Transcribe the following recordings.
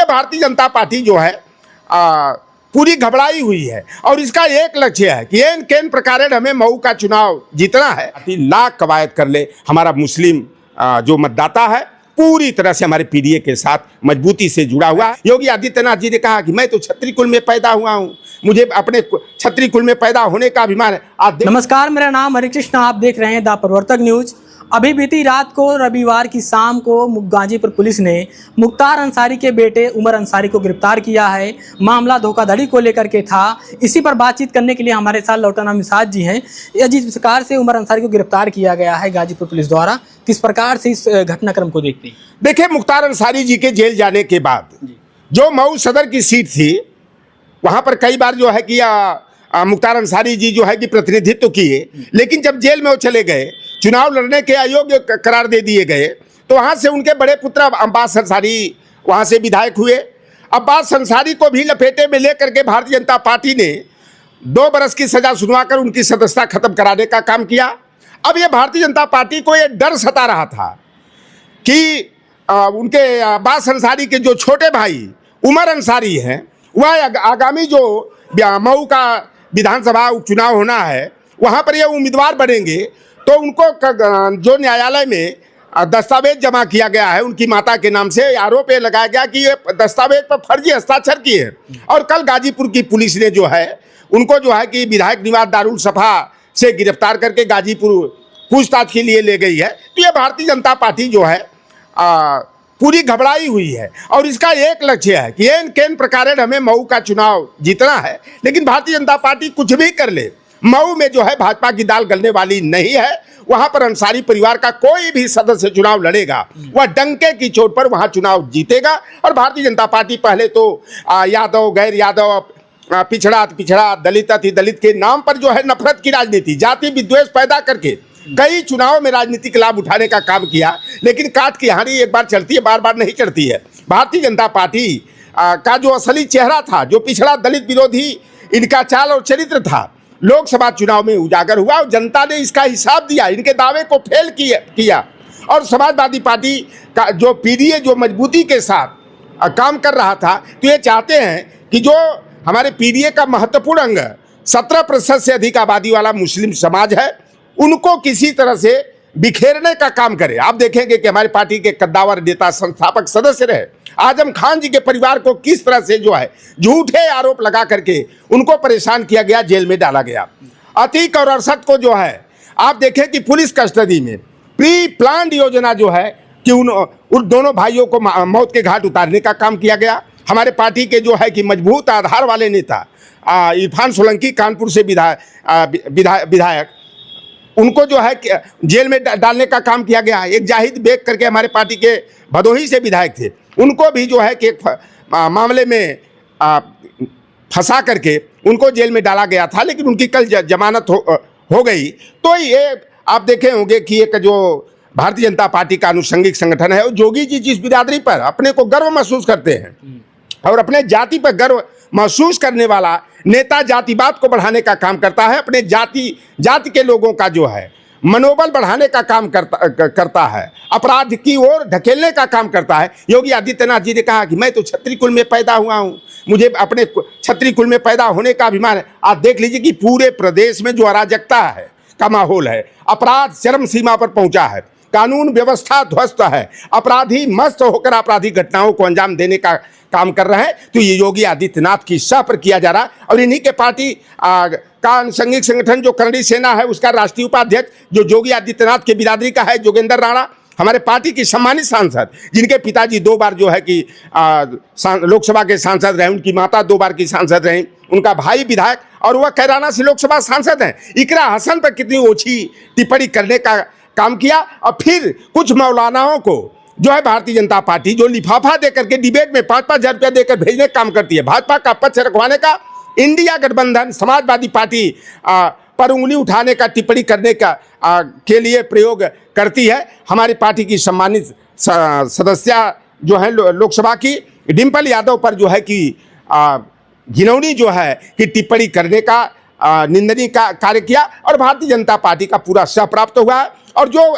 ये भारतीय जनता पार्टी जो है पूरी घबराई हुई है और इसका एक लक्ष्य है कि एन केन प्रकारेण हमें मऊ का चुनाव जीतना है। लाख कवायद कर ले, हमारा मुस्लिम जो मतदाता है पूरी तरह से हमारे पीडीए के साथ मजबूती से जुड़ा हुआ है। योगी आदित्यनाथ जी ने कहा कि मैं तो क्षत्रिय कुल में पैदा हुआ हूँ, मुझे अपने क्षत्रिय कुल में पैदा होने का अभिमान है। नमस्कार, मेरा नाम हरिकृष्ण, आप देख रहे हैं द प्रवर्तक न्यूज। अभी बीती रात को रविवार की शाम को गाजीपुर पुलिस ने मुख्तार अंसारी के बेटे उमर अंसारी को गिरफ्तार किया है। मामला धोखाधड़ी को लेकर के था। इसी पर बातचीत करने के लिए हमारे साथ लौटाना मिसाज जी हैं। जिस प्रकार से उमर अंसारी को गिरफ्तार किया गया है गाजीपुर पुलिस द्वारा, किस प्रकार से इस घटनाक्रम को देखते हैं? देखिए, मुख्तार अंसारी जी के जेल जाने के बाद जो मऊ सदर की सीट थी वहाँ पर कई बार जो है कि मुख्तार अंसारी जी जो है कि प्रतिनिधित्व किए, लेकिन जब जेल में वो चले गए, चुनाव लड़ने के अयोग्य करार दे दिए गए, तो वहाँ से उनके बड़े पुत्र अब्बास अंसारी वहाँ से विधायक हुए। अब्बास अंसारी को भी लपेटे में लेकर के भारतीय जनता पार्टी ने 2 बरस की सजा सुनवाकर उनकी सदस्यता खत्म कराने का काम किया। अब ये भारतीय जनता पार्टी को ये डर सता रहा था कि उनके अब्बास अंसारी के जो छोटे भाई उमर अंसारी हैं, वह आगामी जो मऊ का विधानसभा उपचुनाव होना है वहाँ पर ये उम्मीदवार बनेंगे, तो उनको जो न्यायालय में दस्तावेज जमा किया गया है उनकी माता के नाम से, आरोप ये लगाया गया कि ये दस्तावेज पर फर्जी हस्ताक्षर किए हैं। और कल गाजीपुर की पुलिस ने जो है उनको जो है कि विधायक निवास दारुल सफा से गिरफ्तार करके गाजीपुर पूछताछ के लिए ले गई है। तो ये भारतीय जनता पार्टी जो है पूरी घबराई हुई है और इसका एक लक्ष्य है कि एन केन प्रकारेण हमें मऊ का चुनाव जीतना है। लेकिन भारतीय जनता पार्टी कुछ भी कर ले, मऊ में जो है भाजपा की दाल गलने वाली नहीं है। वहां पर अंसारी परिवार का कोई भी सदस्य चुनाव लड़ेगा, वह डंके की चोट पर वहां चुनाव जीतेगा। और भारतीय जनता पार्टी पहले तो यादव गैर यादव, पिछड़ा दलित अति दलित के नाम पर जो है नफरत की राजनीति, जाति विद्वेष पैदा करके कई चुनाव में राजनीतिक लाभ उठाने का काम किया। लेकिन काट की हानि एक बार चढ़ती है, बार बार नहीं चढ़ती है। भारतीय जनता पार्टी का जो असली चेहरा था, जो पिछड़ा दलित विरोधी इनका चाल और चरित्र था, लोकसभा चुनाव में उजागर हुआ और जनता ने इसका हिसाब दिया, इनके दावे को फेल किया। और समाजवादी पार्टी का जो पीडीए जो मजबूती के साथ काम कर रहा था, तो ये चाहते हैं कि जो हमारे पीडीए का महत्वपूर्ण अंग 17% से अधिक आबादी वाला मुस्लिम समाज है, उनको किसी तरह से बिखेरने का काम करे। आप देखेंगे कि हमारी पार्टी के कद्दावर नेता संस्थापक सदस्य रहे आजम खान जी के परिवार को किस तरह से जो है झूठे आरोप लगा करके उनको परेशान किया गया, जेल में डाला गया। अतीक और अरशद को जो है आप देखें कि पुलिस कस्टडी में प्री प्लान्ड योजना जो है कि उन दोनों भाइयों को मौत के घाट उतारने का काम किया गया। हमारे पार्टी के जो है कि मजबूत आधार वाले नेता इरफान सोलंकी, कानपुर से विधायक, उनको जो है जेल में डालने का काम किया गया। एक जाहिद बेग करके हमारे पार्टी के भदोही से विधायक थे, उनको भी जो है कि एक मामले में फंसा करके उनको जेल में डाला गया था, लेकिन उनकी कल जमानत हो गई। तो ये आप देखे होंगे कि एक जो भारतीय जनता पार्टी का अनुषंगिक संगठन है, जोगी जी जिस बिरादरी पर अपने को गर्व महसूस करते हैं और अपने जाति पर गर्व महसूस करने वाला नेता जातिवाद को बढ़ाने का काम करता है, अपने जाति के लोगों का जो है मनोबल बढ़ाने का काम करता है, अपराध की ओर ढकेलने का काम करता है। योगी आदित्यनाथ जी ने कहा कि मैं तो क्षत्रिय कुल में पैदा हुआ हूँ, मुझे अपने क्षत्रिय कुल में पैदा होने का अभिमान है। आप देख लीजिए कि पूरे प्रदेश में जो अराजकता है का माहौल है, अपराध चरम सीमा पर पहुंचा है, कानून व्यवस्था ध्वस्त है, अपराधी मस्त होकर आपराधिक घटनाओं को अंजाम देने का काम कर रहे हैं। तो ये योगी आदित्यनाथ की सह पर किया जा रहा है। और इन्हीं के पार्टी का अनुषंगिक संगठन जो करणी सेना है, उसका राष्ट्रीय उपाध्यक्ष जो योगी आदित्यनाथ के बिरादरी का है, जोगेंद्र राणा, हमारे पार्टी की सम्मानित सांसद, जिनके पिताजी 2 बार जो है कि लोकसभा के सांसद रहे, उनकी माता 2 बार की सांसद रहीं, उनका भाई विधायक और वह कैराना से लोकसभा सांसद हैं। इकरा हसन पर कितनी ओछी टिप्पणी करने का काम किया। और फिर कुछ मौलानाओं को जो है भारतीय जनता पार्टी जो लिफाफा देकर के डिबेट में 5-5 हज़ार रुपया देकर भेजने का काम करती है, भाजपा का पक्ष रखवाने का इंडिया गठबंधन समाजवादी पार्टी पर उंगली उठाने का, टिप्पणी करने का के लिए प्रयोग करती है। हमारी पार्टी की सम्मानित सदस्या जो है लोकसभा की डिम्पल यादव पर जो है कि घिनौनी जो है कि टिप्पणी करने का निंदनीय का कार्य किया और भारतीय जनता पार्टी का पूरा सह प्राप्त हुआ है। और जो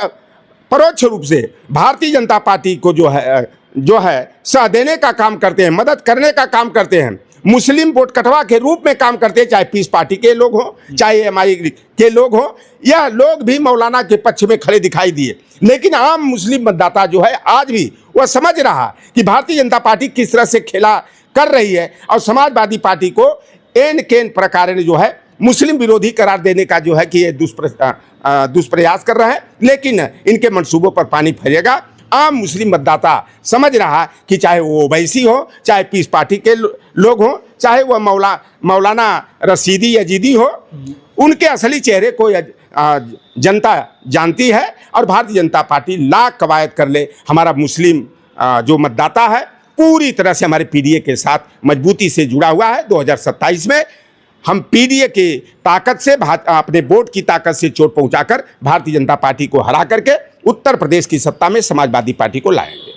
परोक्ष रूप से भारतीय जनता पार्टी को जो है जो है सह देने का काम करते हैं, मदद करने का काम करते हैं, मुस्लिम वोट कटवा के रूप में काम करते हैं, चाहे पीस पार्टी के लोग हों, चाहे एमआई के लोग हों, यह लोग भी मौलाना के पक्ष में खड़े दिखाई दिए। लेकिन आम मुस्लिम मतदाता जो है आज भी वह समझ रहा कि भारतीय जनता पार्टी किस तरह से खेला कर रही है और समाजवादी पार्टी को एन केन प्रकार जो है मुस्लिम विरोधी करार देने का जो है कि ये दुष्प्रयास कर रहा है। लेकिन इनके मंसूबों पर पानी फिरेगा। आम मुस्लिम मतदाता समझ रहा कि चाहे वो ओवैसी हो, चाहे पीस पार्टी के लोग हों, चाहे वह मौलाना रशीदी यजीदी हो, उनके असली चेहरे को जनता जानती है। और भारतीय जनता पार्टी लाख कवायद कर ले, हमारा मुस्लिम जो मतदाता है पूरी तरह से हमारे पीडीए के साथ मजबूती से जुड़ा हुआ है। 2027 में हम पीडीए की ताकत से, अपने वोट की ताकत से चोट पहुंचाकर भारतीय जनता पार्टी को हरा करके उत्तर प्रदेश की सत्ता में समाजवादी पार्टी को लाएंगे।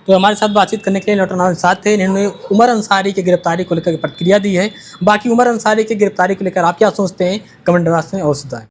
तो हमारे साथ बातचीत करने के लिए डॉक्टर नाज़िम साथ थे। इन्होंने उमर अंसारी की गिरफ्तारी को लेकर प्रतिक्रिया दी है। बाकी उमर अंसारी की गिरफ्तारी को लेकर आप क्या सोचते हैं, कमेंट बॉक्स में अवश्य बताएं।